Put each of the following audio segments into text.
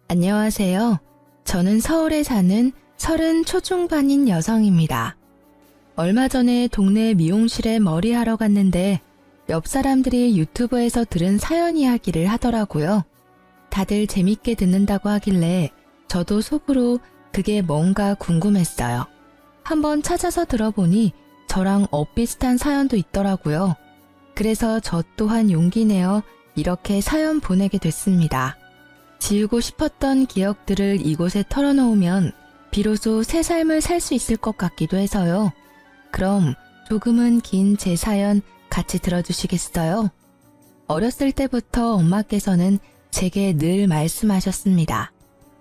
안녕하세요. 저는 서울에 사는 30 초중반인 여성입니다. 얼마 전에 동네 미용실에 머리하러 갔는데 옆 사람들이 유튜브에서 들은 사연 이야기를 하더라고요. 다들 재밌게 듣는다고 하길래 저도 속으로 그게 뭔가 궁금했어요. 한번 찾아서 들어보니 저랑 엇비슷한 사연도 있더라고요. 그래서 저 또한 용기 내어 이렇게 사연 보내게 됐습니다. 지우고 싶었던 기억들을 이곳에 털어놓으면 비로소 새 삶을 살 수 있을 것 같기도 해서요. 그럼 조금은 긴 제 사연 같이 들어주시겠어요? 어렸을 때부터 엄마께서는 제게 늘 말씀하셨습니다.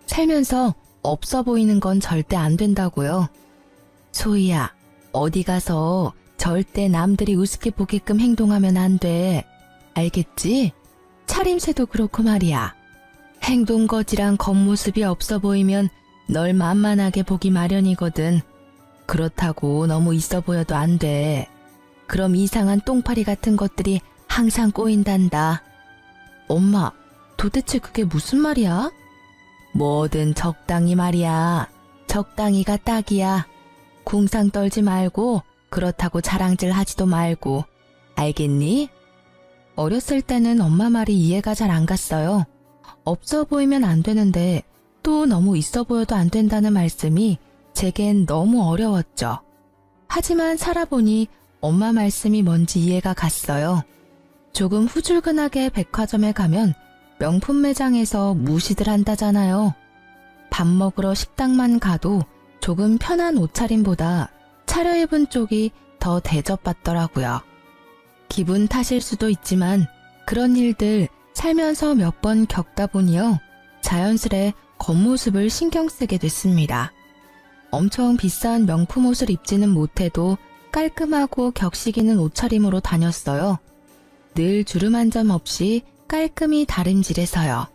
살면서 없어 보이는 건 절대 안 된다고요. 소희야, 어디 가서 절대 남들이 우습게 보게끔 행동하면 안 돼. 알겠지? 차림새도 그렇고 말이야. 행동거지랑 겉모습이 없어 보이면 널 만만하게 보기 마련이거든. 그렇다고 너무 있어 보여도 안 돼. 그럼 이상한 똥파리 같은 것들이 항상 꼬인단다. 엄마, 도대체 그게 무슨 말이야? 뭐든 적당히 말이야. 적당히가 딱이야. 궁상 떨지 말고 그렇다고 자랑질 하지도 말고. 알겠니? 어렸을 때는 엄마 말이 이해가 잘 안 갔어요. 없어 보이면 안 되는데 또 너무 있어 보여도 안 된다는 말씀이 제겐 너무 어려웠죠. 하지만 살아보니 엄마 말씀이 뭔지 이해가 갔어요. 조금 후줄근하게 백화점에 가면 명품 매장에서 무시들 한다잖아요. 밥 먹으러 식당만 가도 조금 편한 옷차림보다 차려입은 쪽이 더 대접받더라고요. 기분 탓일 수도 있지만 그런 일들 살면서 몇 번 겪다 보니요. 자연스레 겉모습을 신경 쓰게 됐습니다. 엄청 비싼 명품 옷을 입지는 못해도 깔끔하고 격식 있는 옷차림으로 다녔어요. 늘 주름 한 점 없이 깔끔히 다림질해서요.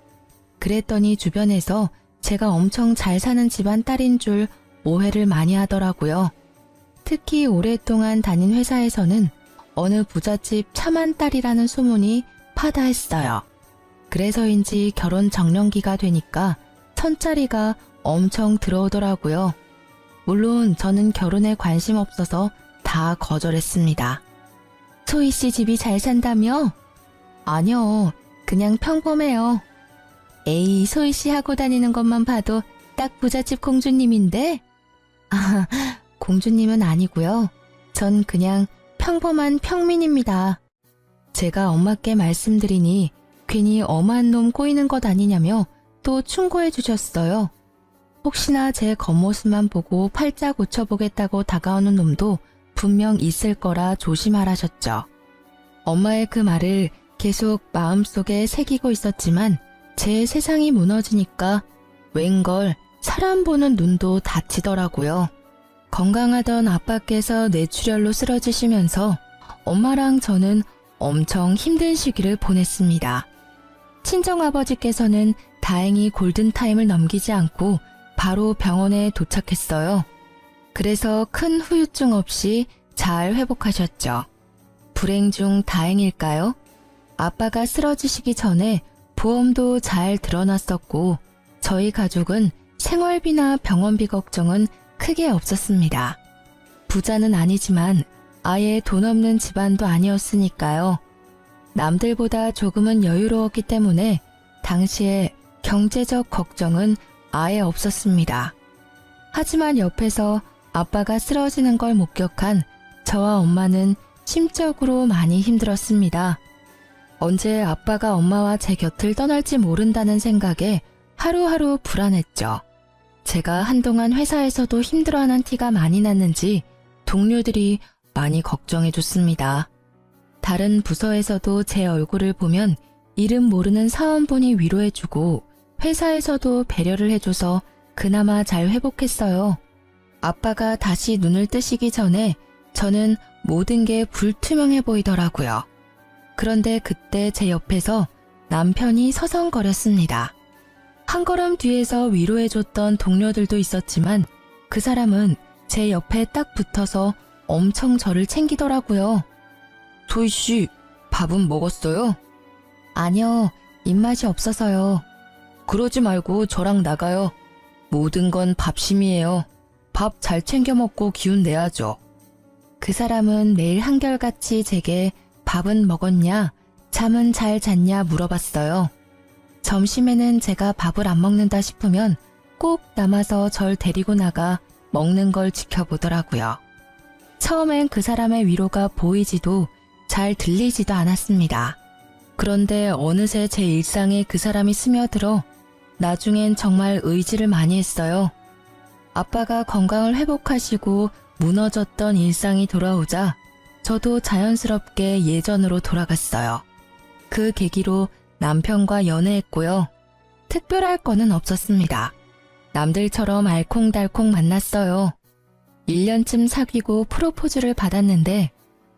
그랬더니 주변에서 제가 엄청 잘 사는 집안 딸인 줄 오해를 많이 하더라고요. 특히 오랫동안 다닌 회사에서는 어느 부잣집 차만 딸이라는 소문이 파다했어요. 그래서인지 결혼 정년기가 되니까 천짜리가 엄청 들어오더라고요. 물론 저는 결혼에 관심 없어서 다 거절했습니다. 소희 씨 집이 잘 산다며? 아니요, 그냥 평범해요. 에이, 소희 씨 하고 다니는 것만 봐도 딱 부잣집 공주님인데? 아, 공주님은 아니고요. 전 그냥 평범한 평민입니다. 제가 엄마께 말씀드리니 괜히 엄한 놈 꼬이는 것 아니냐며 또 충고해 주셨어요. 혹시나 제 겉모습만 보고 팔자 고쳐보겠다고 다가오는 놈도 분명 있을 거라 조심하라셨죠. 엄마의 그 말을 계속 마음속에 새기고 있었지만 제 세상이 무너지니까 웬걸 사람 보는 눈도 다치더라고요. 건강하던 아빠께서 뇌출혈로 쓰러지시면서 엄마랑 저는 엄청 힘든 시기를 보냈습니다. 친정아버지께서는 다행히 골든타임을 넘기지 않고 바로 병원에 도착했어요. 그래서 큰 후유증 없이 잘 회복하셨죠. 불행 중 다행일까요? 아빠가 쓰러지시기 전에 보험도 잘 들어놨었고 저희 가족은 생활비나 병원비 걱정은 크게 없었습니다. 부자는 아니지만 아예 돈 없는 집안도 아니었으니까요. 남들보다 조금은 여유로웠기 때문에 당시에 경제적 걱정은 아예 없었습니다. 하지만 옆에서 아빠가 쓰러지는 걸 목격한 저와 엄마는 심적으로 많이 힘들었습니다. 언제 아빠가 엄마와 제 곁을 떠날지 모른다는 생각에 하루하루 불안했죠. 제가 한동안 회사에서도 힘들어하는 티가 많이 났는지 동료들이 많이 걱정해줬습니다. 다른 부서에서도 제 얼굴을 보면 이름 모르는 사원분이 위로해주고 회사에서도 배려를 해줘서 그나마 잘 회복했어요. 아빠가 다시 눈을 뜨시기 전에 저는 모든 게 불투명해 보이더라고요. 그런데 그때 제 옆에서 남편이 서성거렸습니다. 한 걸음 뒤에서 위로해줬던 동료들도 있었지만 그 사람은 제 옆에 딱 붙어서 엄청 저를 챙기더라고요. 소희씨, 밥은 먹었어요? 아니요, 입맛이 없어서요. 그러지 말고 저랑 나가요. 모든 건 밥심이에요. 밥 잘 챙겨 먹고 기운 내야죠. 그 사람은 매일 한결같이 제게 밥은 먹었냐, 잠은 잘 잤냐 물어봤어요. 점심에는 제가 밥을 안 먹는다 싶으면 꼭 남아서 절 데리고 나가 먹는 걸 지켜보더라고요. 처음엔 그 사람의 위로가 보이지도 잘 들리지도 않았습니다. 그런데 어느새 제 일상에 그 사람이 스며들어 나중엔 정말 의지를 많이 했어요. 아빠가 건강을 회복하시고 무너졌던 일상이 돌아오자 저도 자연스럽게 예전으로 돌아갔어요. 그 계기로 남편과 연애했고요. 특별할 거는 없었습니다. 남들처럼 알콩달콩 만났어요. 1년쯤 사귀고 프로포즈를 받았는데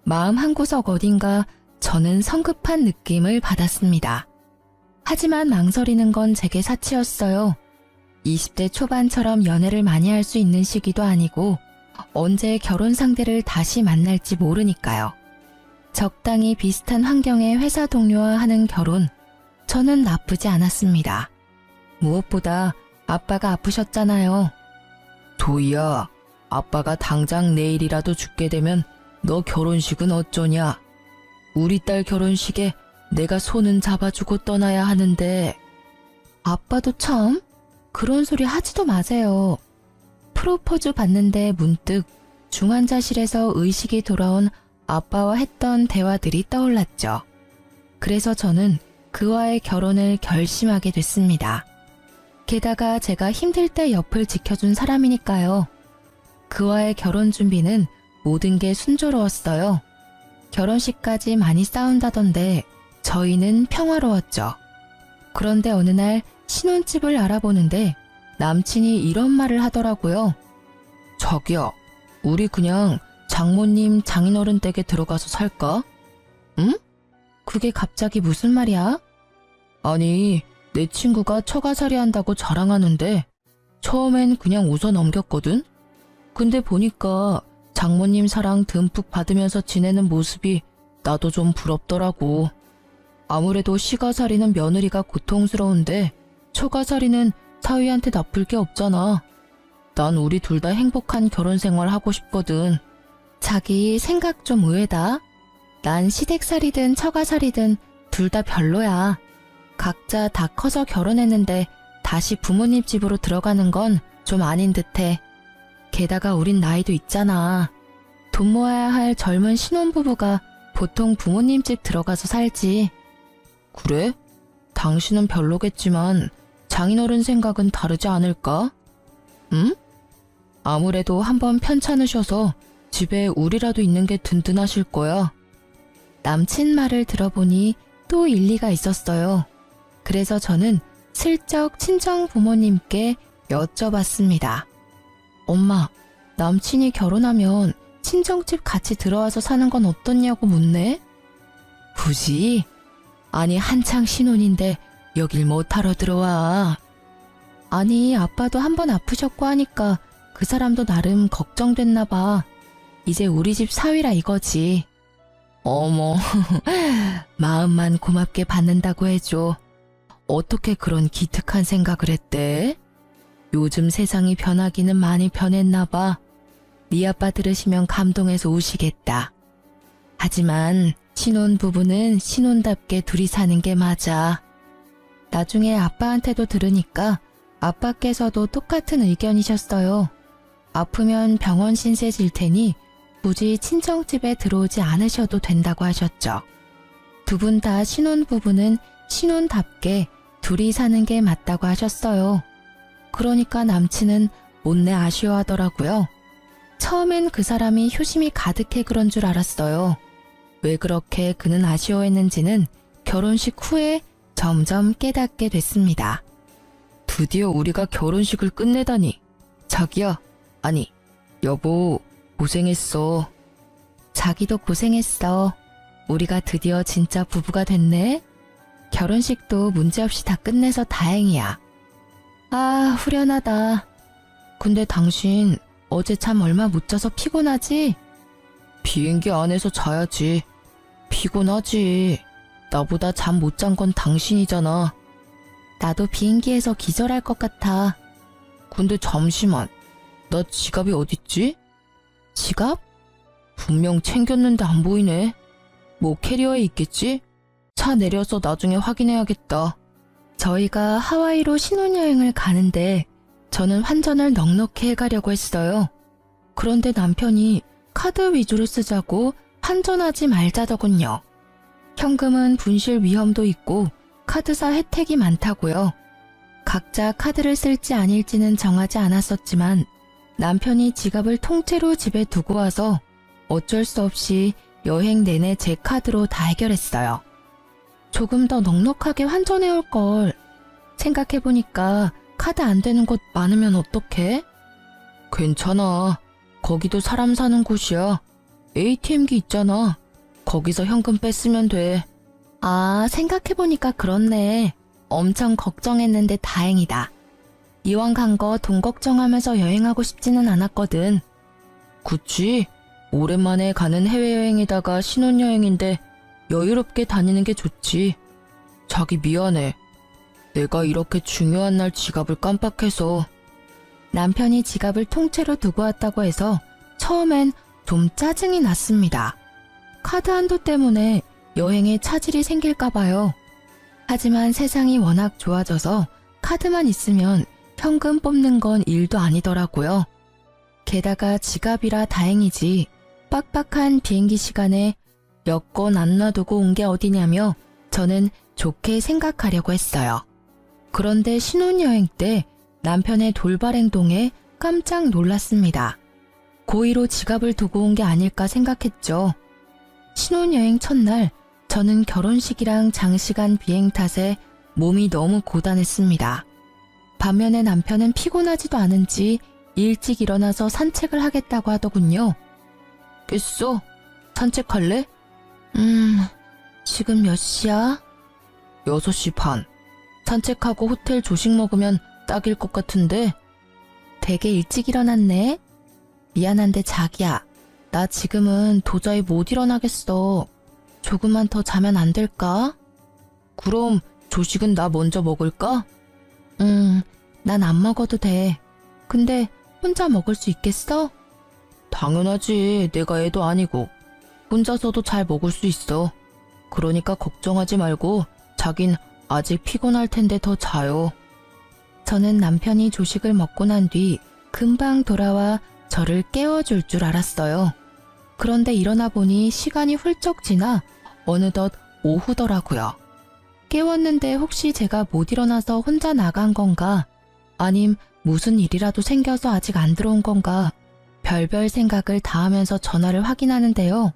마음 한구석 어딘가 저는 성급한 느낌을 받았습니다. 하지만 망설이는 건 제게 사치였어요. 20대 초반처럼 연애를 많이 할 수 있는 시기도 아니고 언제 결혼 상대를 다시 만날지 모르니까요. 적당히 비슷한 환경의 회사 동료와 하는 결혼, 저는 나쁘지 않았습니다. 무엇보다 아빠가 아프셨잖아요. 도희야, 아빠가 당장 내일이라도 죽게 되면 너 결혼식은 어쩌냐? 우리 딸 결혼식에 내가 손은 잡아주고 떠나야 하는데. 아빠도 참 그런 소리 하지도 마세요. 프로포즈 받는데 문득 중환자실에서 의식이 돌아온 아빠와 했던 대화들이 떠올랐죠. 그래서 저는 그와의 결혼을 결심하게 됐습니다. 게다가 제가 힘들 때 옆을 지켜준 사람이니까요. 그와의 결혼 준비는 모든 게 순조로웠어요. 결혼식까지 많이 싸운다던데 저희는 평화로웠죠. 그런데 어느 날 신혼집을 알아보는데 남친이 이런 말을 하더라고요. 자기야, 우리 그냥 장모님 장인어른 댁에 들어가서 살까? 응? 그게 갑자기 무슨 말이야? 아니, 내 친구가 처가살이 한다고 자랑하는데 처음엔 그냥 웃어 넘겼거든? 근데 보니까 장모님 사랑 듬뿍 받으면서 지내는 모습이 나도 좀 부럽더라고. 아무래도 시가살이는 며느리가 고통스러운데 처가살이는 사위한테 나쁠 게 없잖아. 난 우리 둘 다 행복한 결혼 생활 하고 싶거든. 자기 생각 좀 의외다. 난 시댁살이든 처가살이든 둘 다 별로야. 각자 다 커서 결혼했는데 다시 부모님 집으로 들어가는 건 좀 아닌 듯해. 게다가 우린 나이도 있잖아. 돈 모아야 할 젊은 신혼부부가 보통 부모님 집 들어가서 살지. 그래? 당신은 별로겠지만 장인어른 생각은 다르지 않을까? 응? 아무래도 한번 편찮으셔서 집에 우리라도 있는 게 든든하실 거야. 남친 말을 들어보니 또 일리가 있었어요. 그래서 저는 슬쩍 친정 부모님께 여쭤봤습니다. 엄마, 남친이 결혼하면 친정집 같이 들어와서 사는 건 어떻냐고 묻네? 굳이? 아니, 한창 신혼인데 여길 못하러 들어와. 아니, 아빠도 한번 아프셨고 하니까 그 사람도 나름 걱정됐나 봐. 이제 우리 집 사위라 이거지. 어머, 마음만 고맙게 받는다고 해줘. 어떻게 그런 기특한 생각을 했대? 요즘 세상이 변하기는 많이 변했나 봐. 네 아빠 들으시면 감동해서 우시겠다. 하지만 신혼부부는 신혼답게 둘이 사는 게 맞아. 나중에 아빠한테도 들으니까 아빠께서도 똑같은 의견이셨어요. 아프면 병원 신세 질 테니 굳이 친정집에 들어오지 않으셔도 된다고 하셨죠. 두 분 다 신혼부부는 신혼답게 둘이 사는 게 맞다고 하셨어요. 그러니까 남친은 못내 아쉬워하더라고요. 처음엔 그 사람이 효심이 가득해 그런 줄 알았어요. 왜 그렇게 그는 아쉬워했는지는 결혼식 후에 점점 깨닫게 됐습니다. 드디어 우리가 결혼식을 끝내다니. 자기야, 아니, 여보, 고생했어. 자기도 고생했어. 우리가 드디어 진짜 부부가 됐네. 결혼식도 문제없이 다 끝내서 다행이야. 아, 후련하다. 근데 당신 어제 잠 얼마 못 자서 피곤하지? 비행기 안에서 자야지. 피곤하지. 나보다 잠 못 잔 건 당신이잖아. 나도 비행기에서 기절할 것 같아. 근데 잠시만. 나 지갑이 어딨지? 지갑? 분명 챙겼는데 안 보이네. 뭐 캐리어에 있겠지? 차 내려서 나중에 확인해야겠다. 저희가 하와이로 신혼여행을 가는데 저는 환전을 넉넉히 해가려고 했어요. 그런데 남편이 카드 위주로 쓰자고 환전하지 말자더군요. 현금은 분실 위험도 있고 카드사 혜택이 많다고요. 각자 카드를 쓸지 아닐지는 정하지 않았었지만 남편이 지갑을 통째로 집에 두고 와서 어쩔 수 없이 여행 내내 제 카드로 다 해결했어요. 조금 더 넉넉하게 환전해 올 걸. 생각해보니까 카드 안 되는 곳 많으면 어떡해? 괜찮아. 거기도 사람 사는 곳이야. ATM기 있잖아. 거기서 현금 뺐으면 돼. 아, 생각해보니까 그렇네. 엄청 걱정했는데 다행이다. 이왕 간 거 돈 걱정하면서 여행하고 싶지는 않았거든. 그치? 오랜만에 가는 해외여행에다가 신혼여행인데 여유롭게 다니는 게 좋지. 자기 미안해. 내가 이렇게 중요한 날 지갑을 깜빡해서. 남편이 지갑을 통째로 두고 왔다고 해서 처음엔 좀 짜증이 났습니다. 카드 한도 때문에 여행에 차질이 생길까 봐요. 하지만 세상이 워낙 좋아져서 카드만 있으면 현금 뽑는 건 일도 아니더라고요. 게다가 지갑이라 다행이지 빡빡한 비행기 시간에 여권 안 놔두고 온 게 어디냐며 저는 좋게 생각하려고 했어요. 그런데 신혼여행 때 남편의 돌발 행동에 깜짝 놀랐습니다. 고의로 지갑을 두고 온 게 아닐까 생각했죠. 신혼여행 첫날 저는 결혼식이랑 장시간 비행 탓에 몸이 너무 고단했습니다. 반면에 남편은 피곤하지도 않은지 일찍 일어나서 산책을 하겠다고 하더군요. 깼어? 산책할래? 지금 몇 시야? 6시 반. 산책하고 호텔 조식 먹으면 딱일 것 같은데. 되게 일찍 일어났네. 미안한데 자기야, 나 지금은 도저히 못 일어나겠어. 조금만 더 자면 안 될까? 그럼 조식은 나 먼저 먹을까? 난 안 먹어도 돼. 근데 혼자 먹을 수 있겠어? 당연하지. 내가 애도 아니고. 혼자서도 잘 먹을 수 있어. 그러니까 걱정하지 말고 자긴 아직 피곤할 텐데 더 자요. 저는 남편이 조식을 먹고 난 뒤 금방 돌아와 저를 깨워줄 줄 알았어요. 그런데 일어나 보니 시간이 훌쩍 지나 어느덧 오후더라고요. 깨웠는데 혹시 제가 못 일어나서 혼자 나간 건가? 아님 무슨 일이라도 생겨서 아직 안 들어온 건가? 별별 생각을 다 하면서 전화를 확인하는데요.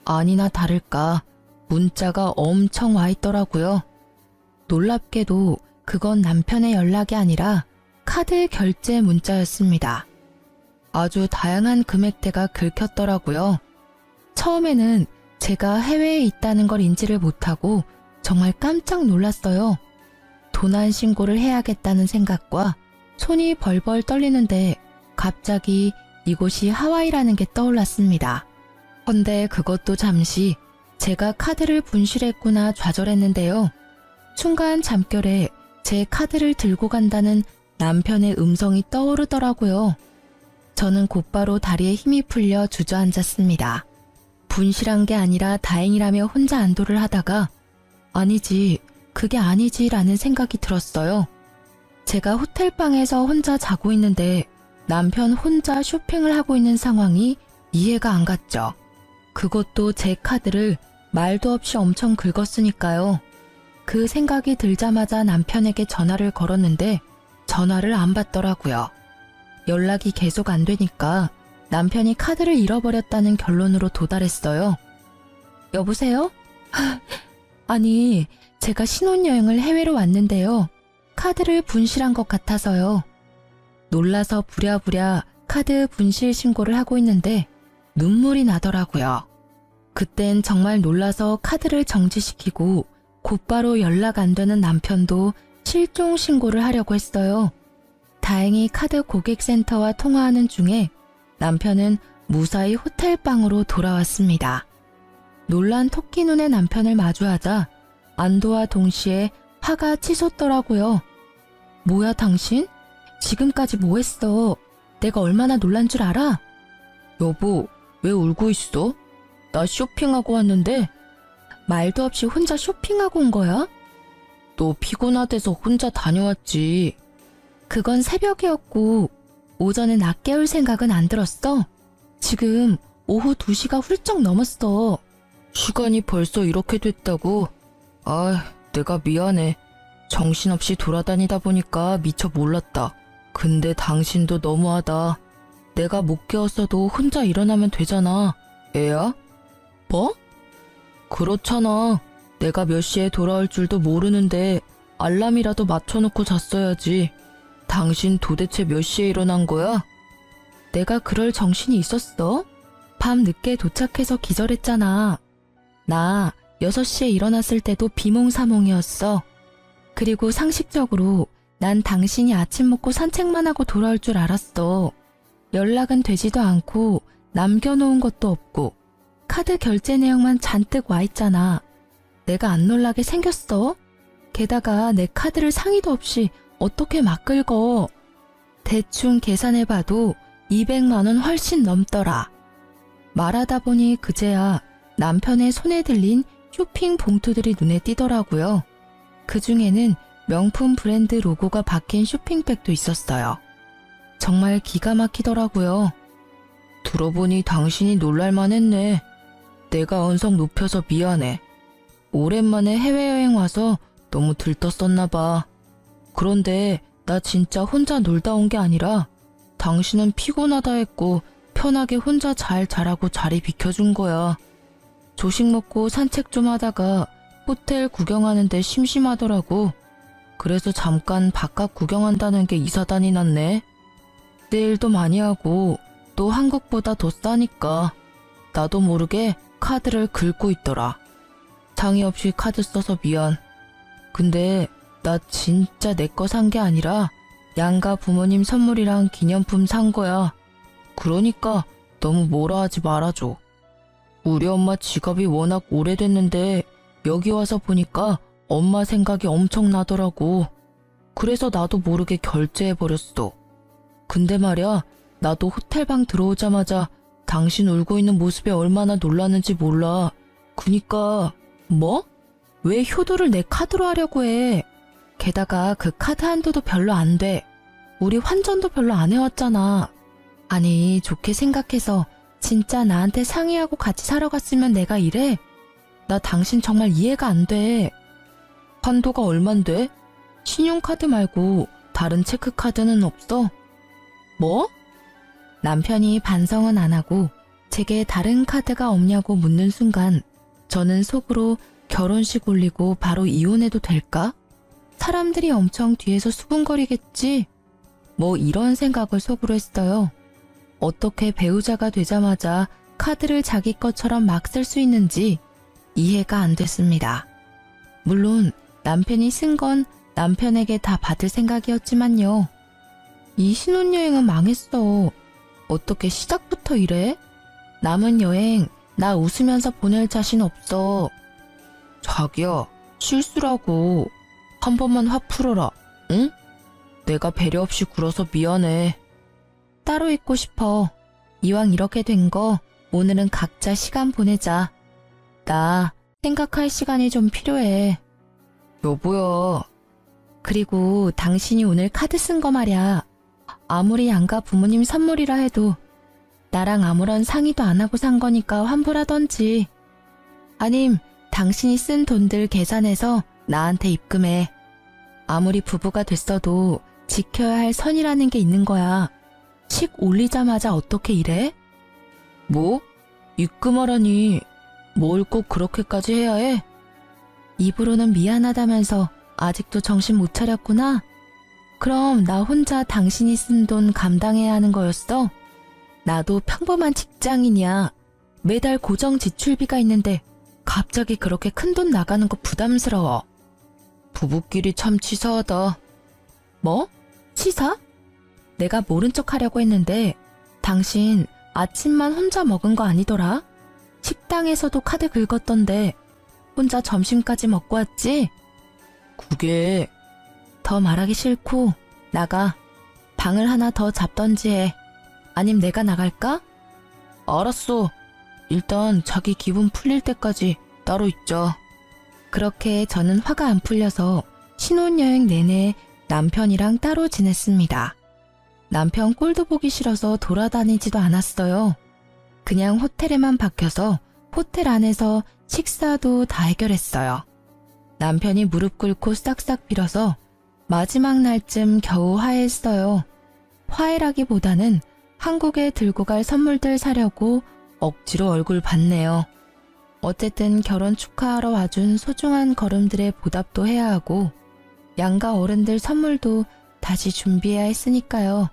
아니나 다를까 문자가 엄청 와 있더라고요. 놀랍게도 그건 남편의 연락이 아니라 카드 결제 문자였습니다. 아주 다양한 금액대가 긁혔더라고요. 처음에는 제가 해외에 있다는 걸 인지를 못하고 정말 깜짝 놀랐어요. 도난 신고를 해야겠다는 생각과 손이 벌벌 떨리는데 갑자기 이곳이 하와이라는 게 떠올랐습니다. 헌데 그것도 잠시 제가 카드를 분실했구나 좌절했는데요. 순간 잠결에 제 카드를 들고 간다는 남편의 음성이 떠오르더라고요. 저는 곧바로 다리에 힘이 풀려 주저앉았습니다. 분실한 게 아니라 다행이라며 혼자 안도를 하다가 아니지, 그게 아니지라는 생각이 들었어요. 제가 호텔방에서 혼자 자고 있는데 남편 혼자 쇼핑을 하고 있는 상황이 이해가 안 갔죠. 그것도 제 카드를 말도 없이 엄청 긁었으니까요. 그 생각이 들자마자 남편에게 전화를 걸었는데 전화를 안 받더라고요. 연락이 계속 안 되니까 남편이 카드를 잃어버렸다는 결론으로 도달했어요. 여보세요? 아니, 제가 신혼여행을 해외로 왔는데요. 카드를 분실한 것 같아서요. 놀라서 부랴부랴 카드 분실 신고를 하고 있는데 눈물이 나더라고요. 그땐 정말 놀라서 카드를 정지시키고 곧바로 연락 안 되는 남편도 실종 신고를 하려고 했어요. 다행히 카드 고객센터와 통화하는 중에 남편은 무사히 호텔방으로 돌아왔습니다. 놀란 토끼 눈의 남편을 마주하자 안도와 동시에 화가 치솟더라고요. 뭐야 당신? 지금까지 뭐 했어? 내가 얼마나 놀란 줄 알아? 여보, 왜 울고 있어? 나 쇼핑하고 왔는데. 말도 없이 혼자 쇼핑하고 온 거야? 너 피곤하대서 혼자 다녀왔지. 그건 새벽이었고 오전에 나 깨울 생각은 안 들었어. 지금 오후 2시가 훌쩍 넘었어. 시간이 벌써 이렇게 됐다고? 아, 내가 미안해. 정신없이 돌아다니다 보니까 미처 몰랐다. 근데 당신도 너무하다. 내가 못 깨웠어도 혼자 일어나면 되잖아. 애야? 뭐? 그렇잖아. 내가 몇 시에 돌아올 줄도 모르는데 알람이라도 맞춰놓고 잤어야지. 당신 도대체 몇 시에 일어난 거야? 내가 그럴 정신이 있었어? 밤 늦게 도착해서 기절했잖아. 나 6시에 일어났을 때도 비몽사몽이었어. 그리고 상식적으로 난 당신이 아침 먹고 산책만 하고 돌아올 줄 알았어. 연락은 되지도 않고 남겨놓은 것도 없고 카드 결제 내역만 잔뜩 와 있잖아. 내가 안 놀라게 생겼어? 게다가 내 카드를 상의도 없이 어떻게 막 긁어. 대충 계산해봐도 200만 원 훨씬 넘더라. 말하다 보니 그제야 남편의 손에 들린 쇼핑 봉투들이 눈에 띄더라고요. 그 중에는 명품 브랜드 로고가 박힌 쇼핑백도 있었어요. 정말 기가 막히더라고요. 들어보니 당신이 놀랄만 했네. 내가 언성 높여서 미안해. 오랜만에 해외여행 와서 너무 들떴었나 봐. 그런데 나 진짜 혼자 놀다 온 게 아니라 당신은 피곤하다 했고 편하게 혼자 잘 자라고 자리 비켜준 거야. 조식 먹고 산책 좀 하다가 호텔 구경하는데 심심하더라고. 그래서 잠깐 바깥 구경한다는 게 이사단이 났네. 세일도 많이 하고 또 한국보다 더 싸니까 나도 모르게 카드를 긁고 있더라. 상의 없이 카드 써서 미안. 근데 나 진짜 내 거 산 게 아니라 양가 부모님 선물이랑 기념품 산 거야. 그러니까 너무 뭐라 하지 말아줘. 우리 엄마 지갑이 워낙 오래됐는데 여기 와서 보니까 엄마 생각이 엄청 나더라고. 그래서 나도 모르게 결제해버렸어. 근데 말야, 나도 호텔방 들어오자마자 당신 울고 있는 모습에 얼마나 놀랐는지 몰라. 그니까 뭐? 왜 효도를 내 카드로 하려고 해? 게다가 그 카드 한도도 별로 안 돼. 우리 환전도 별로 안 해왔잖아. 아니, 좋게 생각해서 진짜 나한테 상의하고 같이 사러 갔으면 내가 이래? 나 당신 정말 이해가 안 돼. 한도가 얼만데? 신용카드 말고 다른 체크카드는 없어? 뭐? 남편이 반성은 안 하고 제게 다른 카드가 없냐고 묻는 순간 저는 속으로 결혼식 올리고 바로 이혼해도 될까? 사람들이 엄청 뒤에서 수군거리겠지? 뭐 이런 생각을 속으로 했어요. 어떻게 배우자가 되자마자 카드를 자기 것처럼 막 쓸 수 있는지 이해가 안 됐습니다. 물론 남편이 쓴 건 남편에게 다 받을 생각이었지만요. 이 신혼여행은 망했어. 어떻게 시작부터 이래? 남은 여행 나 웃으면서 보낼 자신 없어. 자기야, 실수라고. 한 번만 화 풀어라, 응? 내가 배려 없이 굴어서 미안해. 따로 있고 싶어. 이왕 이렇게 된 거 오늘은 각자 시간 보내자. 나 생각할 시간이 좀 필요해. 여보야. 그리고 당신이 오늘 카드 쓴 거 말야. 아무리 양가 부모님 선물이라 해도 나랑 아무런 상의도 안 하고 산 거니까 환불하던지. 아님 당신이 쓴 돈들 계산해서 나한테 입금해. 아무리 부부가 됐어도 지켜야 할 선이라는 게 있는 거야. 식 올리자마자 어떻게 이래? 뭐? 입금하라니. 뭘 꼭 그렇게까지 해야 해? 입으로는 미안하다면서 아직도 정신 못 차렸구나? 그럼 나 혼자 당신이 쓴 돈 감당해야 하는 거였어? 나도 평범한 직장인이야. 매달 고정 지출비가 있는데 갑자기 그렇게 큰 돈 나가는 거 부담스러워. 부부끼리 참 치사하다. 뭐? 치사? 내가 모른 척 하려고 했는데 당신 아침만 혼자 먹은 거 아니더라? 식당에서도 카드 긁었던데 혼자 점심까지 먹고 왔지? 그게 더 말하기 싫고 나가. 방을 하나 더 잡던지 해. 아님 내가 나갈까? 알았어. 일단 자기 기분 풀릴 때까지 따로 있자. 그렇게 저는 화가 안 풀려서 신혼여행 내내 남편이랑 따로 지냈습니다. 남편 꼴도 보기 싫어서 돌아다니지도 않았어요. 그냥 호텔에만 박혀서 호텔 안에서 식사도 다 해결했어요. 남편이 무릎 꿇고 싹싹 빌어서 마지막 날쯤 겨우 화해했어요. 화해라기보다는 한국에 들고 갈 선물들 사려고 억지로 얼굴 봤네요. 어쨌든 결혼 축하하러 와준 소중한 걸음들의 보답도 해야 하고 양가 어른들 선물도 다시 준비해야 했으니까요.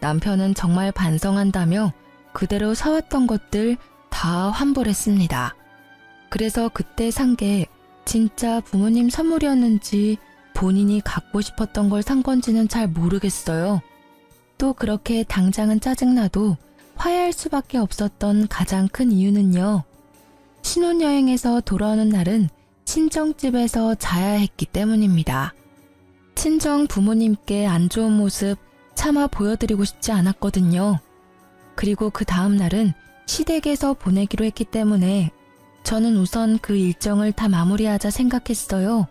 남편은 정말 반성한다며 그대로 사왔던 것들 다 환불했습니다. 그래서 그때 산 게 진짜 부모님 선물이었는지 본인이 갖고 싶었던 걸 산 건지는 잘 모르겠어요. 또 그렇게 당장은 짜증나도 화해할 수밖에 없었던 가장 큰 이유는요. 신혼여행에서 돌아오는 날은 친정집에서 자야 했기 때문입니다. 친정 부모님께 안 좋은 모습 차마 보여드리고 싶지 않았거든요. 그리고 그 다음 날은 시댁에서 보내기로 했기 때문에 저는 우선 그 일정을 다 마무리하자 생각했어요.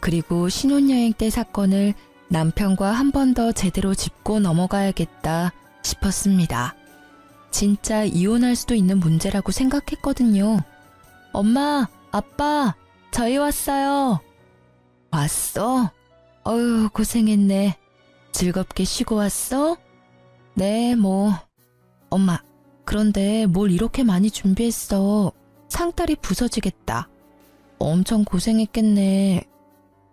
그리고 신혼여행 때 사건을 남편과 한 번 더 제대로 짚고 넘어가야겠다 싶었습니다. 진짜 이혼할 수도 있는 문제라고 생각했거든요. 엄마, 아빠, 저희 왔어요. 왔어? 어휴, 고생했네. 즐겁게 쉬고 왔어? 네, 뭐. 엄마, 그런데 뭘 이렇게 많이 준비했어. 상다리 부서지겠다. 엄청 고생했겠네.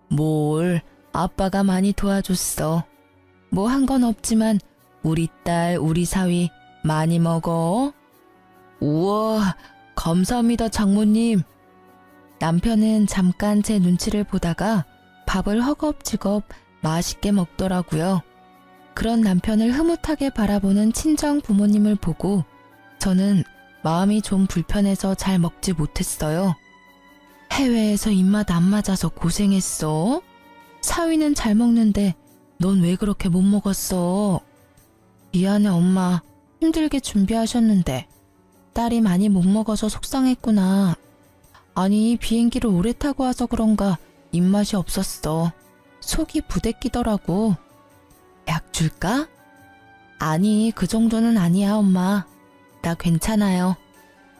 뭘, 아빠가 많이 도와줬어. 뭐 한 건 없지만 우리 딸, 우리 사위 많이 먹어. 우와, 감사합니다, 장모님. 남편은 잠깐 제 눈치를 보다가 밥을 허겁지겁 맛있게 먹더라고요. 그런 남편을 흐뭇하게 바라보는 친정 부모님을 보고 저는 마음이 좀 불편해서 잘 먹지 못했어요. 해외에서 입맛 안 맞아서 고생했어? 사위는 잘 먹는데 넌 왜 그렇게 못 먹었어? 미안해 엄마. 힘들게 준비하셨는데 딸이 많이 못 먹어서 속상했구나. 아니 비행기를 오래 타고 와서 그런가 입맛이 없었어. 속이 부대끼더라고. 약 줄까? 아니 그 정도는 아니야 엄마. 나 괜찮아요.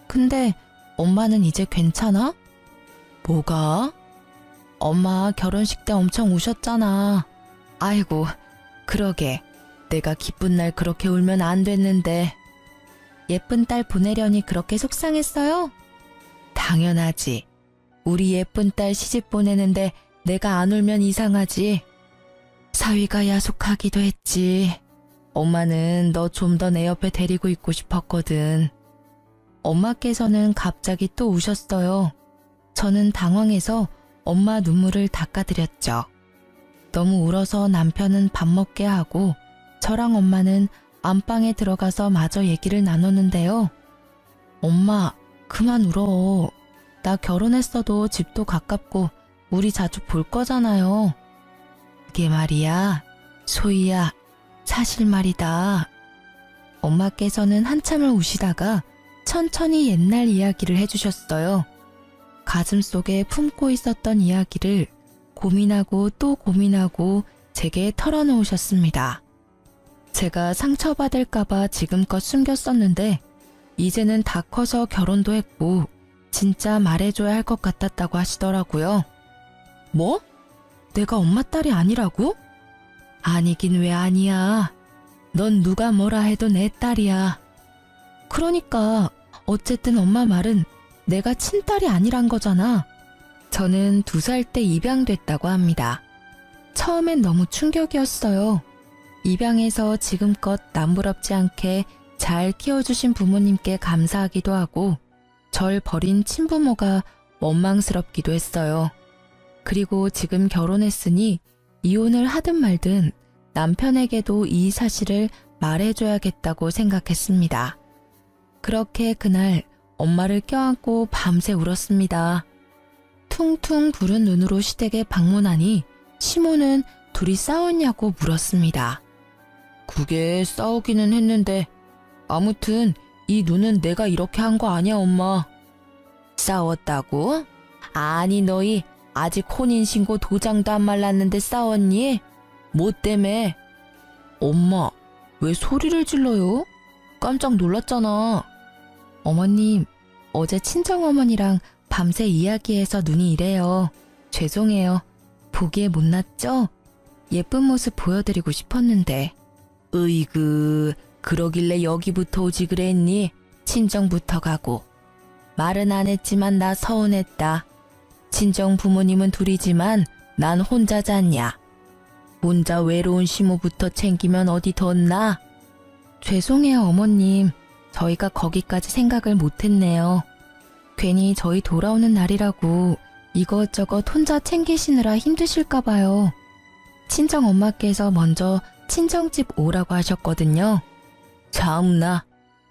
근데 엄마는 이제 괜찮아? 뭐가? 엄마 결혼식 때 엄청 우셨잖아. 아이고 그러게. 내가 기쁜 날 그렇게 울면 안 됐는데. 예쁜 딸 보내려니 그렇게 속상했어요? 당연하지. 우리 예쁜 딸 시집 보내는데 내가 안 울면 이상하지. 사위가 야속하기도 했지. 엄마는 너 좀 더 내 옆에 데리고 있고 싶었거든. 엄마께서는 갑자기 또 우셨어요. 저는 당황해서 엄마 눈물을 닦아드렸죠. 너무 울어서 남편은 밥 먹게 하고 저랑 엄마는 안방에 들어가서 마저 얘기를 나눴는데요. 엄마, 그만 울어. 나 결혼했어도 집도 가깝고 우리 자주 볼 거잖아요. 그게 말이야, 소희야, 사실 말이다. 엄마께서는 한참을 우시다가 천천히 옛날 이야기를 해주셨어요. 가슴속에 품고 있었던 이야기를 고민하고 또 고민하고 제게 털어놓으셨습니다. 제가 상처받을까봐 지금껏 숨겼었는데 이제는 다 커서 결혼도 했고 진짜 말해줘야 할 것 같았다고 하시더라고요. 뭐? 내가 엄마 딸이 아니라고? 아니긴 왜 아니야. 넌 누가 뭐라 해도 내 딸이야. 그러니까 어쨌든 엄마 말은 내가 친딸이 아니란 거잖아. 저는 2살 때 입양됐다고 합니다. 처음엔 너무 충격이었어요. 입양해서 지금껏 남부럽지 않게 잘 키워주신 부모님께 감사하기도 하고 절 버린 친부모가 원망스럽기도 했어요. 그리고 지금 결혼했으니 이혼을 하든 말든 남편에게도 이 사실을 말해줘야겠다고 생각했습니다. 그렇게 그날 엄마를 껴안고 밤새 울었습니다. 퉁퉁 부른 눈으로 시댁에 방문하니 시모는 둘이 싸웠냐고 물었습니다. 그게 싸우기는 했는데 아무튼 이 눈은 내가 이렇게 한 거 아니야, 엄마. 싸웠다고? 아니 너희 아직 혼인신고 도장도 안 말랐는데 싸웠니? 뭐 때문에? 엄마, 왜 소리를 질러요? 깜짝 놀랐잖아. 어머님, 어제 친정어머니랑 밤새 이야기해서 눈이 이래요. 죄송해요. 보기에 못났죠? 예쁜 모습 보여드리고 싶었는데. 으이그, 그러길래 여기부터 오지 그랬니? 친정부터 가고. 말은 안 했지만 나 서운했다. 친정 부모님은 둘이지만 난 혼자잖냐. 혼자 외로운 시모부터 챙기면 어디 덧나? 죄송해요, 어머님. 저희가 거기까지 생각을 못했네요. 괜히 저희 돌아오는 날이라고 이것저것 혼자 챙기시느라 힘드실까봐요. 친정 엄마께서 먼저 친정집 오라고 하셨거든요. 참나,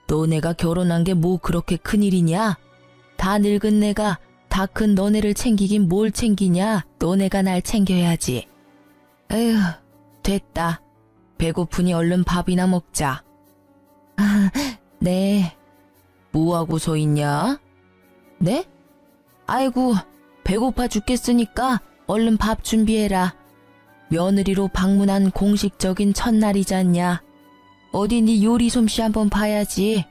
너네가 결혼한 게 뭐 그렇게 큰일이냐? 다 늙은 내가 다 큰 너네를 챙기긴 뭘 챙기냐? 너네가 날 챙겨야지. 에휴, 됐다. 배고프니 얼른 밥이나 먹자. 아, 네. 뭐하고 서 있냐? 네? 아이고, 배고파 죽겠으니까 얼른 밥 준비해라. 며느리로 방문한 공식적인 첫날이잖냐. 어디 네 요리 솜씨 한번 봐야지.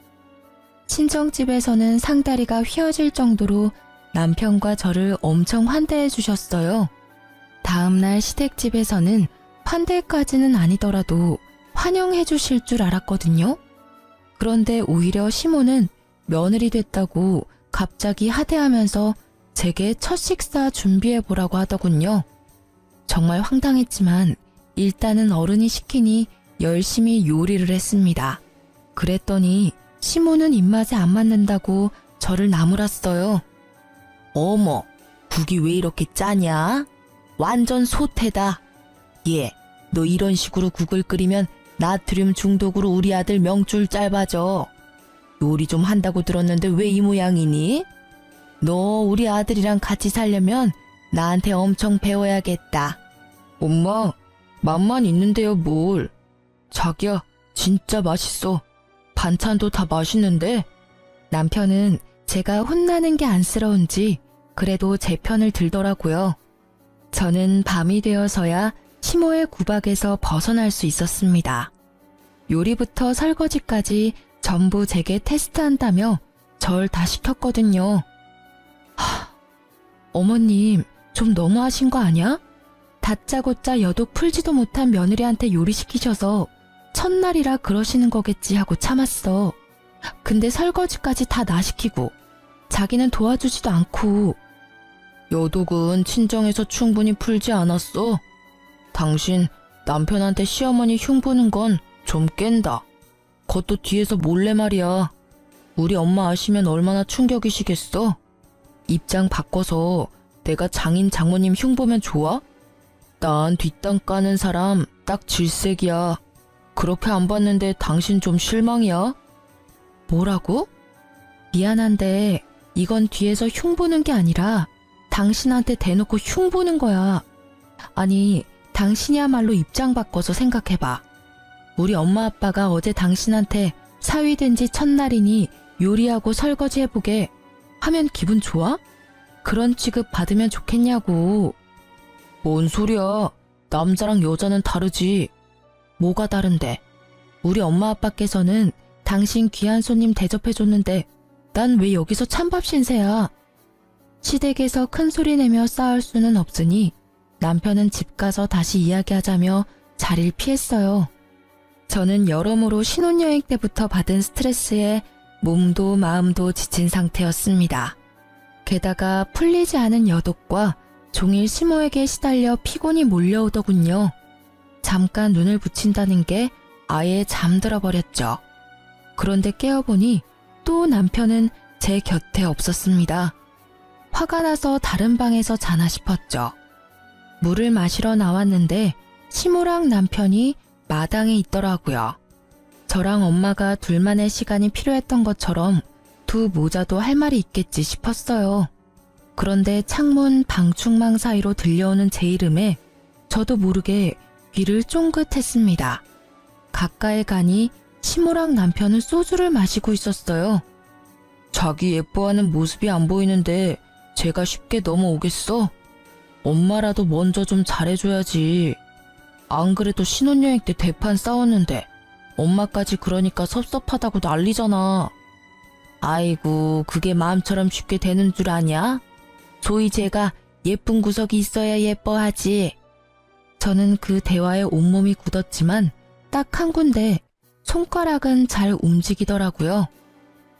친정집에서는 상다리가 휘어질 정도로 남편과 저를 엄청 환대해 주셨어요. 다음날 시댁집에서는 환대까지는 아니더라도 환영해 주실 줄 알았거든요. 그런데 오히려 시모는 며느리 됐다고 갑자기 하대하면서 제게 첫 식사 준비해 보라고 하더군요. 정말 황당했지만 일단은 어른이 시키니 열심히 요리를 했습니다. 그랬더니 시모는 입맛에 안 맞는다고 저를 나무랐어요. 어머, 국이 왜 이렇게 짜냐? 완전 소태다. 얘, 너 이런 식으로 국을 끓이면 나트륨 중독으로 우리 아들 명줄 짧아져. 요리 좀 한다고 들었는데 왜 이 모양이니? 너 우리 아들이랑 같이 살려면 나한테 엄청 배워야겠다. 엄마, 맛만 있는데요, 뭘. 자기야, 진짜 맛있어. 반찬도 다 맛있는데? 남편은 제가 혼나는 게 안쓰러운지 그래도 제 편을 들더라고요. 저는 밤이 되어서야 시모의 구박에서 벗어날 수 있었습니다. 요리부터 설거지까지 전부 제게 테스트한다며 절 다 시켰거든요. 어머님, 좀 너무하신 거 아니야? 다짜고짜 여독 풀지도 못한 며느리한테 요리시키셔서 첫날이라 그러시는 거겠지 하고 참았어. 근데 설거지까지 다 나 시키고 자기는 도와주지도 않고. 여독은 친정에서 충분히 풀지 않았어. 당신 남편한테 시어머니 흉보는 건 좀 깬다. 그것도 뒤에서 몰래 말이야. 우리 엄마 아시면 얼마나 충격이시겠어? 입장 바꿔서 내가 장인 장모님 흉보면 좋아? 난 뒷땅 까는 사람 딱 질색이야. 그렇게 안 봤는데 당신 좀 실망이야? 뭐라고? 미안한데 이건 뒤에서 흉보는 게 아니라 당신한테 대놓고 흉보는 거야. 아니, 당신이야말로 입장 바꿔서 생각해봐. 우리 엄마 아빠가 어제 당신한테 사위된 지 첫날이니 요리하고 설거지 해보게 하면 기분 좋아? 그런 취급 받으면 좋겠냐고. 뭔 소리야. 남자랑 여자는 다르지. 뭐가 다른데? 우리 엄마 아빠께서는 당신 귀한 손님 대접해줬는데 난 왜 여기서 찬밥 신세야? 시댁에서 큰 소리 내며 싸울 수는 없으니 남편은 집 가서 다시 이야기하자며 자리를 피했어요. 저는 여러모로 신혼여행 때부터 받은 스트레스에 몸도 마음도 지친 상태였습니다. 게다가 풀리지 않은 여독과 종일 시모에게 시달려 피곤이 몰려오더군요. 잠깐 눈을 붙인다는 게 아예 잠들어 버렸죠. 그런데 깨어보니 또 남편은 제 곁에 없었습니다. 화가 나서 다른 방에서 자나 싶었죠. 물을 마시러 나왔는데 시모랑 남편이 마당에 있더라고요. 저랑 엄마가 둘만의 시간이 필요했던 것처럼 두 모자도 할 말이 있겠지 싶었어요. 그런데 창문 방충망 사이로 들려오는 제 이름에 저도 모르게 귀를 쫑긋했습니다. 가까이 가니 시모랑 남편은 소주를 마시고 있었어요. 자기 예뻐하는 모습이 안 보이는데 제가 쉽게 넘어오겠어? 엄마라도 먼저 좀 잘해줘야지. 안 그래도 신혼여행 때 대판 싸웠는데 엄마까지 그러니까 섭섭하다고 난리잖아. 아이고, 그게 마음처럼 쉽게 되는 줄 아냐? 소위 제가 예쁜 구석이 있어야 예뻐하지. 저는 그 대화에 온몸이 굳었지만 딱 한 군데 손가락은 잘 움직이더라고요.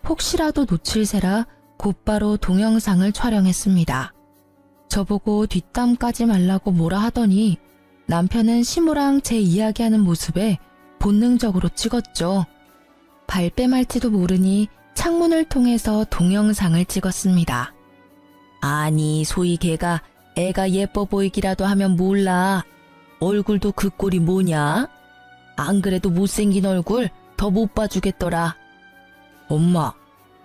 혹시라도 놓칠세라 곧바로 동영상을 촬영했습니다. 저보고 뒷담 까지 말라고 뭐라 하더니 남편은 시모랑 제 이야기하는 모습에 본능적으로 찍었죠. 발뺌할지도 모르니 창문을 통해서 동영상을 찍었습니다. 아니, 소위 걔가 애가 예뻐 보이기라도 하면 몰라. 얼굴도 그 꼴이 뭐냐? 안 그래도 못생긴 얼굴 더 못 봐주겠더라. 엄마,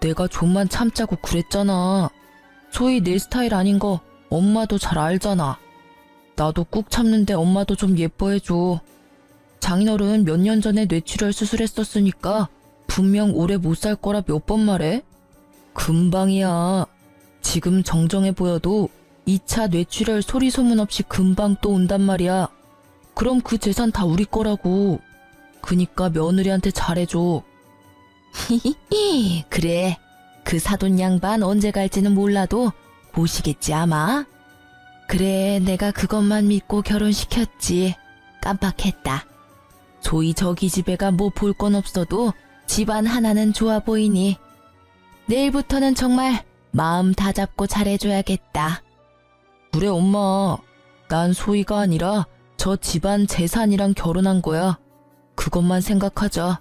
내가 좀만 참자고 그랬잖아. 소위 내 스타일 아닌 거 엄마도 잘 알잖아. 나도 꾹 참는데 엄마도 좀 예뻐해줘. 장인어른 몇 년 전에 뇌출혈 수술했었으니까 분명 오래 못 살 거라 몇 번 말해? 금방이야. 지금 정정해 보여도 2차 뇌출혈 소리 소문 없이 금방 또 온단 말이야. 그럼 그 재산 다 우리 거라고. 그니까 며느리한테 잘해줘. 히히히, 그래. 그 사돈 양반 언제 갈지는 몰라도 보시겠지 아마. 그래, 내가 그것만 믿고 결혼시켰지. 깜빡했다. 소위 저기 집애가 뭐 볼 건 없어도 집안 하나는 좋아 보이니 내일부터는 정말 마음 다 잡고 잘해줘야겠다. 그래 엄마, 난 소희가 아니라 저 집안 재산이랑 결혼한 거야. 그것만 생각하자.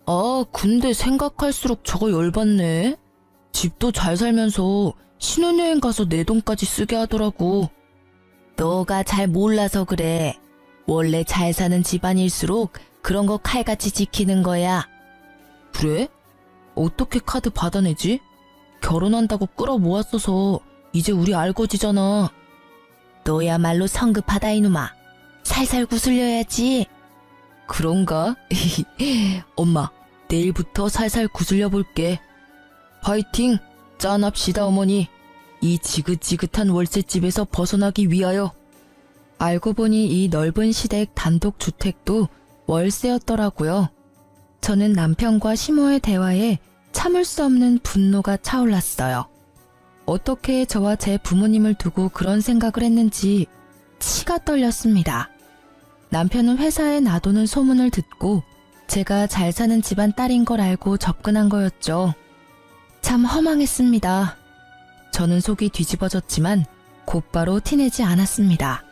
아, 근데 생각할수록 저거 열받네. 집도 잘 살면서 신혼여행 가서 내 돈까지 쓰게 하더라고. 너가 잘 몰라서 그래. 원래 잘 사는 집안일수록 그런 거 칼같이 지키는 거야. 그래? 어떻게 카드 받아내지? 결혼한다고 끌어모았어서 이제 우리 알거지잖아. 너야말로 성급하다 이놈아. 살살 구슬려야지. 그런가? 엄마, 내일부터 살살 구슬려 볼게. 화이팅! 짠합시다 어머니. 이 지긋지긋한 월세집에서 벗어나기 위하여. 알고 보니 이 넓은 시댁 단독주택도 월세였더라고요. 저는 남편과 시모의 대화에 참을 수 없는 분노가 차올랐어요. 어떻게 저와 제 부모님을 두고 그런 생각을 했는지 치가 떨렸습니다. 남편은 회사에 놔두는 소문을 듣고 제가 잘 사는 집안 딸인 걸 알고 접근한 거였죠. 참 허망했습니다. 저는 속이 뒤집어졌지만 곧바로 티내지 않았습니다.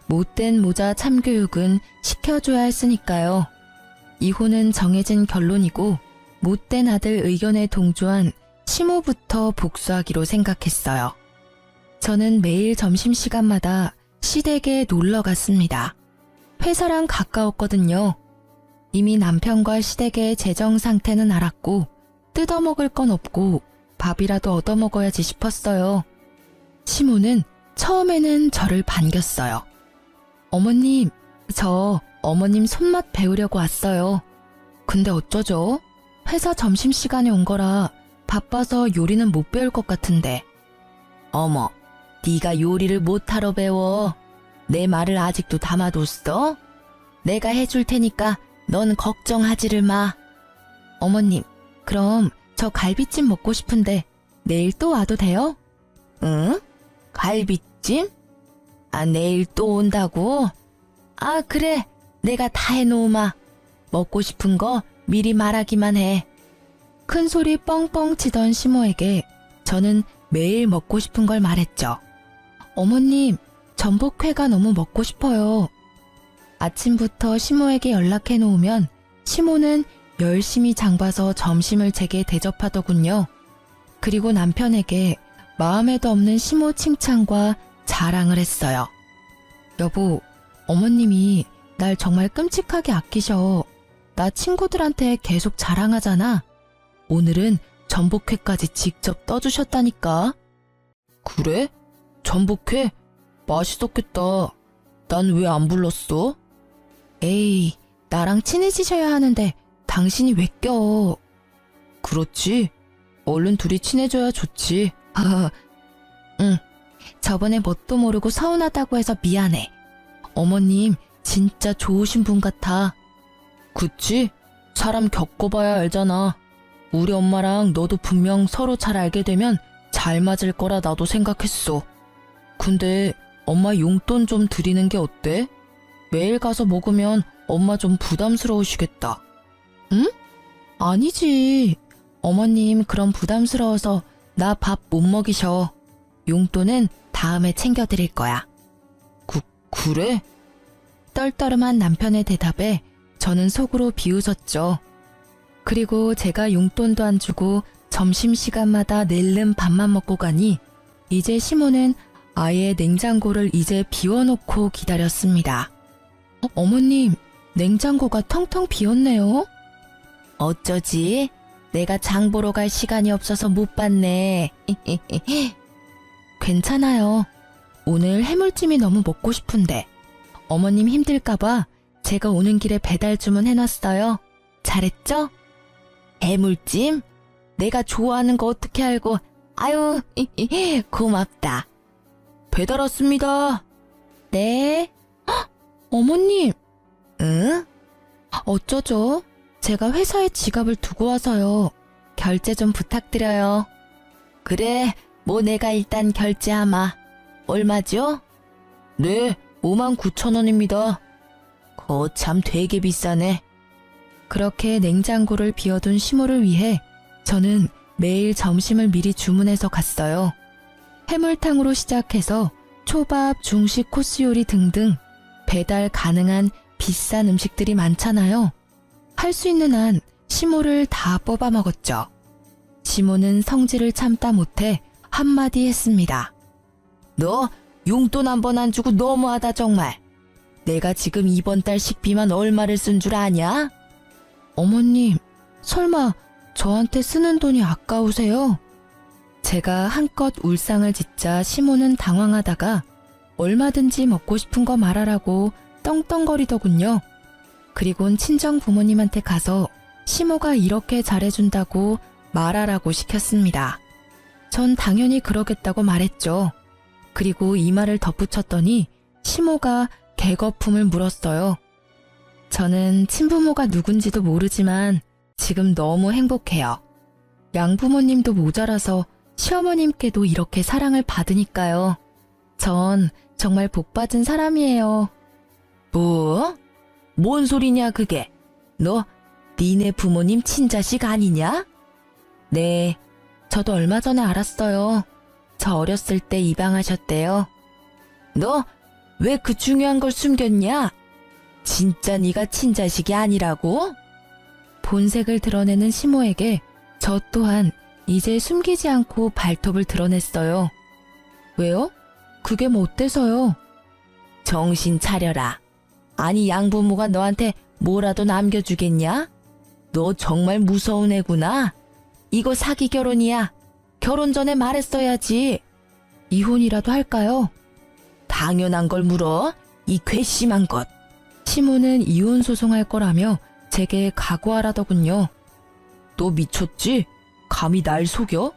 못된 모자 참교육은 시켜줘야 했으니까요. 이혼은 정해진 결론이고 못된 아들 의견에 동조한 시모부터 복수하기로 생각했어요. 저는 매일 점심시간마다 시댁에 놀러 갔습니다. 회사랑 가까웠거든요. 이미 남편과 시댁의 재정 상태는 알았고 뜯어먹을 건 없고 밥이라도 얻어먹어야지 싶었어요. 시모는 처음에는 저를 반겼어요. 어머님, 저 어머님 손맛 배우려고 왔어요. 근데 어쩌죠? 회사 점심시간에 온 거라 바빠서 요리는 못 배울 것 같은데. 어머, 네가 요리를 못하러 배워. 내 말을 아직도 담아뒀어? 내가 해줄 테니까 넌 걱정하지를 마. 어머님, 그럼 저 갈비찜 먹고 싶은데 내일 또 와도 돼요? 응? 갈비찜? 아, 내일 또 온다고? 아, 그래. 내가 다 해놓으마. 먹고 싶은 거 미리 말하기만 해. 큰 소리 뻥뻥 치던 시모에게 저는 매일 먹고 싶은 걸 말했죠. 어머님, 전복회가 너무 먹고 싶어요. 아침부터 시모에게 연락해 놓으면 시모는 열심히 장봐서 점심을 제게 대접하더군요. 그리고 남편에게 마음에도 없는 시모 칭찬과 자랑을 했어요. 여보, 어머님이 날 정말 끔찍하게 아끼셔. 나 친구들한테 계속 자랑하잖아. 오늘은 전복회까지 직접 떠주셨다니까. 그래? 전복회? 맛있었겠다. 난 왜 안 불렀어? 에이, 나랑 친해지셔야 하는데 당신이 왜 껴? 그렇지. 얼른 둘이 친해져야 좋지. 응, 저번에 뭣도 모르고 서운하다고 해서 미안해. 어머님 진짜 좋으신 분 같아. 그치? 사람 겪어봐야 알잖아. 우리 엄마랑 너도 분명 서로 잘 알게 되면 잘 맞을 거라 나도 생각했어. 근데 엄마 용돈 좀 드리는 게 어때? 매일 가서 먹으면 엄마 좀 부담스러우시겠다. 아니지. 어머님 그럼 부담스러워서 나 밥 못 먹이셔. 용돈은 다음에 챙겨드릴 거야. 그래? 떨떠름한 남편의 대답에 저는 속으로 비웃었죠. 그리고 제가 용돈도 안 주고 점심시간마다 낼름 밥만 먹고 가니 이제 시모는 아예 냉장고를 이제 비워놓고 기다렸습니다. 어머님, 냉장고가 텅텅 비었네요. 어쩌지? 내가 장 보러 갈 시간이 없어서 못 봤네. 괜찮아요. 오늘 해물찜이 너무 먹고 싶은데 어머님 힘들까봐 제가 오는 길에 배달 주문해놨어요. 잘했죠? 해물찜? 내가 좋아하는 거 어떻게 알고? 아유, 고맙다. 배달 왔습니다. 네. 헉, 어머님. 응? 어쩌죠? 제가 회사에 지갑을 두고 와서요. 결제 좀 부탁드려요. 그래, 뭐 내가 일단 결제하마. 얼마죠? 네, 59,000원입니다. 거참 되게 비싸네. 그렇게 냉장고를 비워둔 시모를 위해 저는 매일 점심을 미리 주문해서 갔어요. 해물탕으로 시작해서 초밥, 중식 코스 요리 등등 배달 가능한 비싼 음식들이 많잖아요. 할 수 있는 한 시모를 다 뽑아 먹었죠. 시모는 성질을 참다 못해 한마디 했습니다. 너 용돈 한 번 안 주고 너무하다 정말. 내가 지금 이번 달 식비만 얼마를 쓴 줄 아냐? 어머님, 설마 저한테 쓰는 돈이 아까우세요? 제가 한껏 울상을 짓자 시모는 당황하다가 얼마든지 먹고 싶은 거 말하라고 떵떵거리더군요. 그리곤 친정 부모님한테 가서 시모가 이렇게 잘해준다고 말하라고 시켰습니다. 전 당연히 그러겠다고 말했죠. 그리고 이 말을 덧붙였더니 시모가 개거품을 물었어요. 저는 친부모가 누군지도 모르지만 지금 너무 행복해요. 양부모님도 모자라서 시어머님께도 이렇게 사랑을 받으니까요. 전 정말 복받은 사람이에요. 뭐? 뭔 소리냐 그게? 너 니네 부모님 친자식 아니냐? 네, 저도 얼마 전에 알았어요. 저 어렸을 때 입양하셨대요. 너 왜 그 중요한 걸 숨겼냐? 진짜 네가 친자식이 아니라고? 본색을 드러내는 시모에게 저 또한 이제 숨기지 않고 발톱을 드러냈어요. 왜요? 그게 뭐 어때서요? 정신 차려라. 아니 양부모가 너한테 뭐라도 남겨주겠냐? 너 정말 무서운 애구나. 이거 사기 결혼이야. 결혼 전에 말했어야지. 이혼이라도 할까요? 당연한 걸 물어. 이 괘씸한 것. 시모는 이혼 소송할 거라며 제게 각오하라더군요. 너 미쳤지? 감히 날 속여?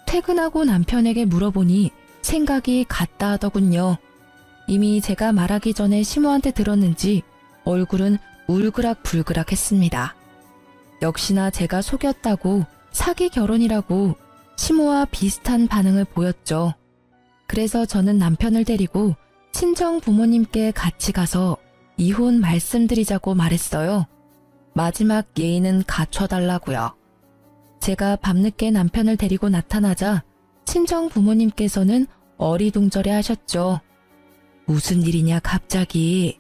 퇴근하고 남편에게 물어보니 생각이 같다 하더군요. 이미 제가 말하기 전에 시모한테 들었는지 얼굴은 울그락불그락 했습니다. 역시나 제가 속였다고 사기 결혼이라고 시모와 비슷한 반응을 보였죠. 그래서 저는 남편을 데리고 친정 부모님께 같이 가서 이혼 말씀드리자고 말했어요. 마지막 예의는 갖춰달라고요. 제가 밤늦게 남편을 데리고 나타나자 친정 부모님께서는 어리둥절해 하셨죠. 무슨 일이냐 갑자기.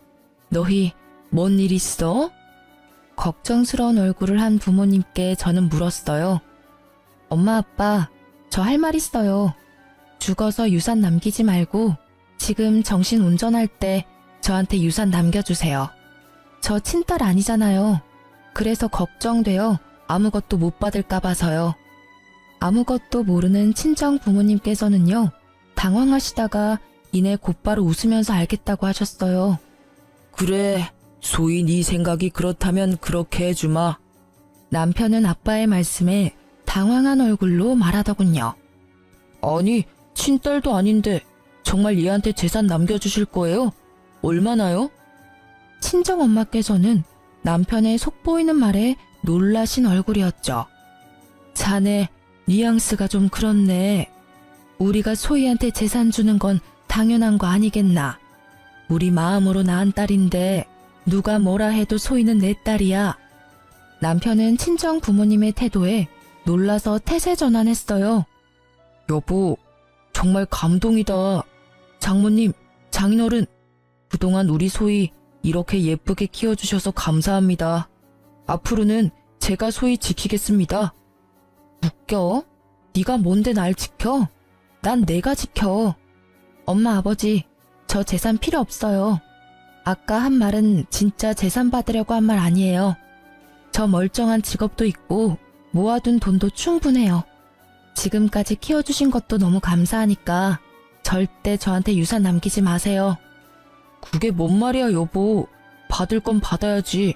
너희 뭔 일 있어? 걱정스러운 얼굴을 한 부모님께 저는 물었어요. 엄마 아빠, 저 할 말 있어요. 죽어서 유산 남기지 말고 지금 정신 운전할 때 저한테 유산 남겨주세요. 저 친딸 아니잖아요. 그래서 걱정돼요. 아무것도 못 받을까 봐서요. 아무것도 모르는 친정 부모님께서는요. 당황하시다가 이내 곧바로 웃으면서 알겠다고 하셨어요. 그래, 소희 네 생각이 그렇다면 그렇게 해주마. 남편은 아빠의 말씀에 당황한 얼굴로 말하더군요. 아니, 친딸도 아닌데 정말 얘한테 재산 남겨주실 거예요? 얼마나요? 친정엄마께서는 남편의 속보이는 말에 놀라신 얼굴이었죠. 자네, 뉘앙스가 좀 그렇네. 우리가 소희한테 재산 주는 건 당연한 거 아니겠나. 우리 마음으로 낳은 딸인데 누가 뭐라 해도 소희는 내 딸이야. 남편은 친정 부모님의 태도에 놀라서 태세 전환했어요. 여보, 정말 감동이다. 장모님, 장인어른, 그동안 우리 소희 이렇게 예쁘게 키워주셔서 감사합니다. 앞으로는 제가 소희 지키겠습니다. 웃겨? 네가 뭔데 날 지켜? 난 내가 지켜. 엄마 아버지, 저 재산 필요 없어요. 아까 한 말은 진짜 재산 받으려고 한 말 아니에요. 저 멀쩡한 직업도 있고 모아둔 돈도 충분해요. 지금까지 키워주신 것도 너무 감사하니까 절대 저한테 유산 남기지 마세요. 그게 뭔 말이야, 여보. 받을 건 받아야지.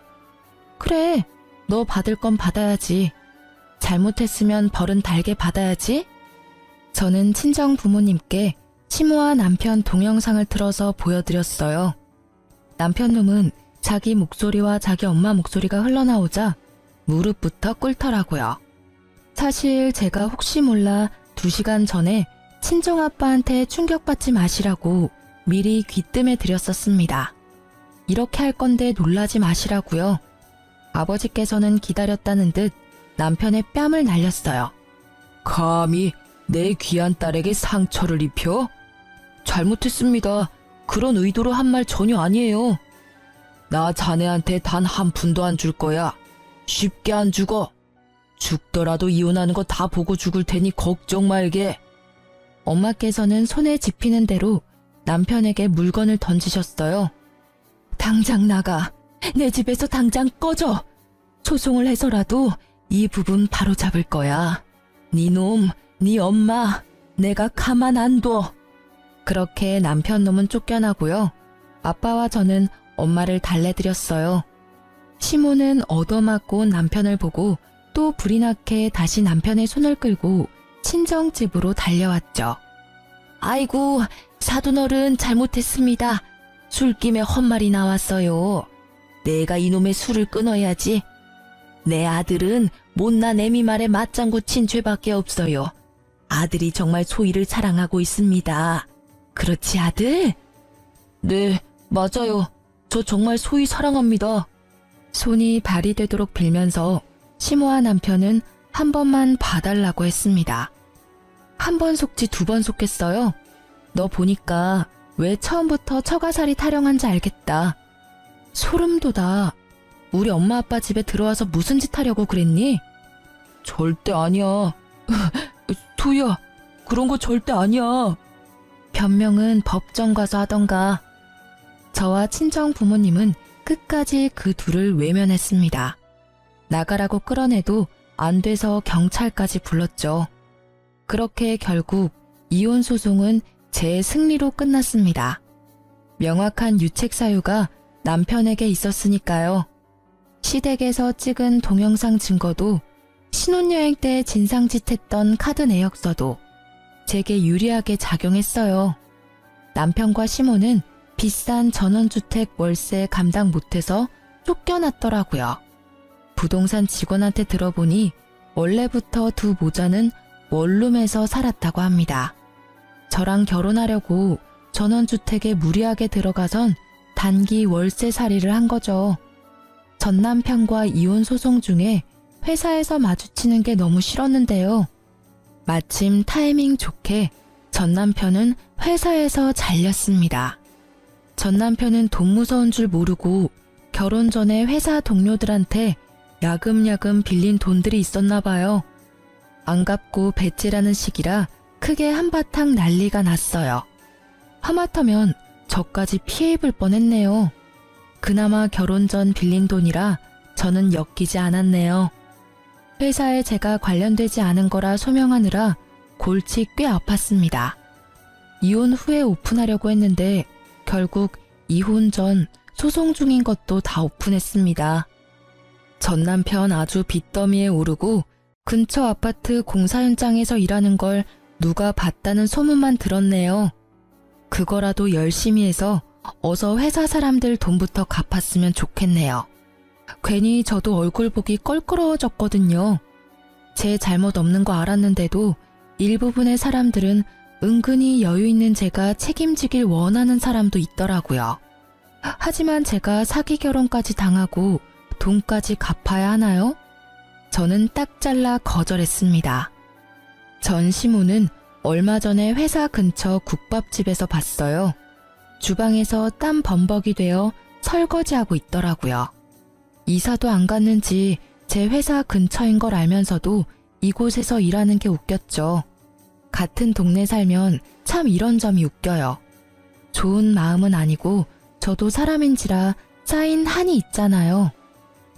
그래, 너 받을 건 받아야지. 잘못했으면 벌은 달게 받아야지. 저는 친정 부모님께 시모와 남편 동영상을 틀어서 보여드렸어요. 남편 놈은 자기 목소리와 자기 엄마 목소리가 흘러나오자 무릎부터 꿇더라고요. 사실 제가 혹시 몰라 2시간 전에 친정아빠한테 충격받지 마시라고 미리 귀뜸해 드렸었습니다. 이렇게 할 건데 놀라지 마시라고요. 아버지께서는 기다렸다는 듯 남편의 뺨을 날렸어요. 감히 내 귀한 딸에게 상처를 입혀? 잘못했습니다. 그런 의도로 한 말 전혀 아니에요. 나 자네한테 단 한 푼도 안 줄 거야. 쉽게 안 죽어. 죽더라도 이혼하는 거 다 보고 죽을 테니 걱정 말게. 엄마께서는 손에 집히는 대로 남편에게 물건을 던지셨어요. 당장 나가. 내 집에서 당장 꺼져. 소송을 해서라도 이 부분 바로 잡을 거야. 네 놈, 네 엄마, 내가 가만 안 둬. 그렇게 남편 놈은 쫓겨나고요. 아빠와 저는 엄마를 달래드렸어요. 시모는 얻어맞고 남편을 보고 또 불이 나게 다시 남편의 손을 끌고 친정집으로 달려왔죠. 아이고, 사돈어른 잘못했습니다. 술김에 헛말이 나왔어요. 내가 이놈의 술을 끊어야지. 내 아들은 못난 애미 말에 맞장구 친 죄밖에 없어요. 아들이 정말 소희를 사랑하고 있습니다. 그렇지, 아들? 네, 맞아요. 저 정말 소희 사랑합니다. 손이 발이 되도록 빌면서 시모와 남편은 한 번만 봐달라고 했습니다. 한 번 속지 2번 속겠어요? 너 보니까 왜 처음부터 처가살이 타령한지 알겠다. 소름 돋아. 우리 엄마 아빠 집에 들어와서 무슨 짓 하려고 그랬니? 절대 아니야. 소희야, 그런 거 절대 아니야. 변명은 법정 가서 하던가. 저와 친정 부모님은 끝까지 그 둘을 외면했습니다. 나가라고 끌어내도 안 돼서 경찰까지 불렀죠. 그렇게 결국 이혼 소송은 제 승리로 끝났습니다. 명확한 유책 사유가 남편에게 있었으니까요. 시댁에서 찍은 동영상 증거도 신혼여행 때 진상짓했던 카드 내역서도 제게 유리하게 작용했어요. 남편과 시모는 비싼 전원주택 월세 감당 못해서 쫓겨났더라고요. 부동산 직원한테 들어보니 원래부터 두 모자는 원룸에서 살았다고 합니다. 저랑 결혼하려고 전원주택에 무리하게 들어가선 단기 월세살이를 한 거죠. 전 남편과 이혼 소송 중에 회사에서 마주치는 게 너무 싫었는데요. 마침 타이밍 좋게 전 남편은 회사에서 잘렸습니다. 전 남편은 돈 무서운 줄 모르고 결혼 전에 회사 동료들한테 야금야금 빌린 돈들이 있었나 봐요. 안 갚고 배째라는 시기라 크게 한바탕 난리가 났어요. 하마터면 저까지 피해 입을 뻔했네요. 그나마 결혼 전 빌린 돈이라 저는 엮이지 않았네요. 회사에 제가 관련되지 않은 거라 소명하느라 골치 꽤 아팠습니다. 이혼 후에 오픈하려고 했는데 결국 이혼 전 소송 중인 것도 다 오픈했습니다. 전 남편 아주 빚더미에 오르고 근처 아파트 공사 현장에서 일하는 걸 누가 봤다는 소문만 들었네요. 그거라도 열심히 해서 어서 회사 사람들 돈부터 갚았으면 좋겠네요. 괜히 저도 얼굴 보기 껄끄러워졌거든요. 제 잘못 없는 거 알았는데도 일부분의 사람들은 은근히 여유 있는 제가 책임지길 원하는 사람도 있더라고요. 하지만 제가 사기 결혼까지 당하고 돈까지 갚아야 하나요? 저는 딱 잘라 거절했습니다. 전 시모는 얼마 전에 회사 근처 국밥집에서 봤어요. 주방에서 땀 범벅이 되어 설거지하고 있더라고요. 이사도 안 갔는지 제 회사 근처인 걸 알면서도 이곳에서 일하는 게 웃겼죠. 같은 동네 살면 참 이런 점이 웃겨요. 좋은 마음은 아니고 저도 사람인지라 쌓인 한이 있잖아요.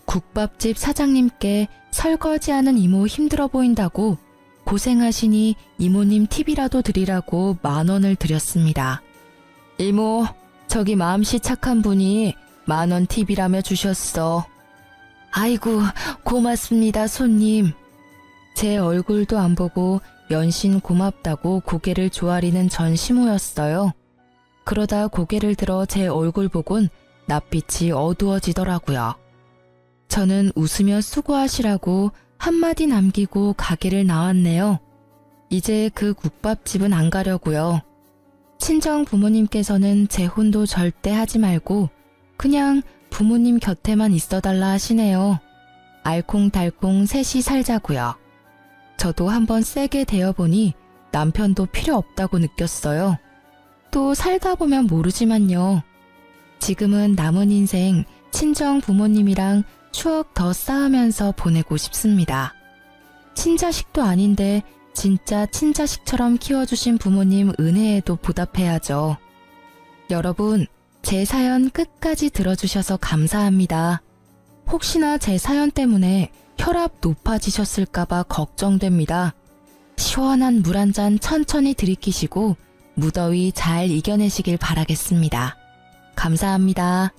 국밥집 사장님께 설거지하는 이모 힘들어 보인다고 고생하시니 이모님 팁이라도 드리라고 10,000원을 드렸습니다. 이모, 저기 마음씨 착한 분이 10,000원 팁이라며 주셨어. 아이고, 고맙습니다, 손님. 제 얼굴도 안 보고 연신 고맙다고 고개를 조아리는 전 시모였어요. 그러다 고개를 들어 제 얼굴 보곤 낯빛이 어두워지더라고요. 저는 웃으며 수고하시라고 한마디 남기고 가게를 나왔네요. 이제 그 국밥집은 안 가려고요. 친정 부모님께서는 재혼도 절대 하지 말고 그냥 부모님 곁에만 있어달라 하시네요. 알콩달콩 셋이 살자고요. 저도 한번 세게 대어보니 남편도 필요 없다고 느꼈어요. 또 살다 보면 모르지만요. 지금은 남은 인생 친정 부모님이랑 추억 더 쌓으면서 보내고 싶습니다. 친자식도 아닌데 진짜 친자식처럼 키워주신 부모님 은혜에도 보답해야죠. 여러분, 제 사연 끝까지 들어주셔서 감사합니다. 혹시나 제 사연 때문에 혈압 높아지셨을까봐 걱정됩니다. 시원한 물 한 잔 천천히 들이키시고 무더위 잘 이겨내시길 바라겠습니다. 감사합니다.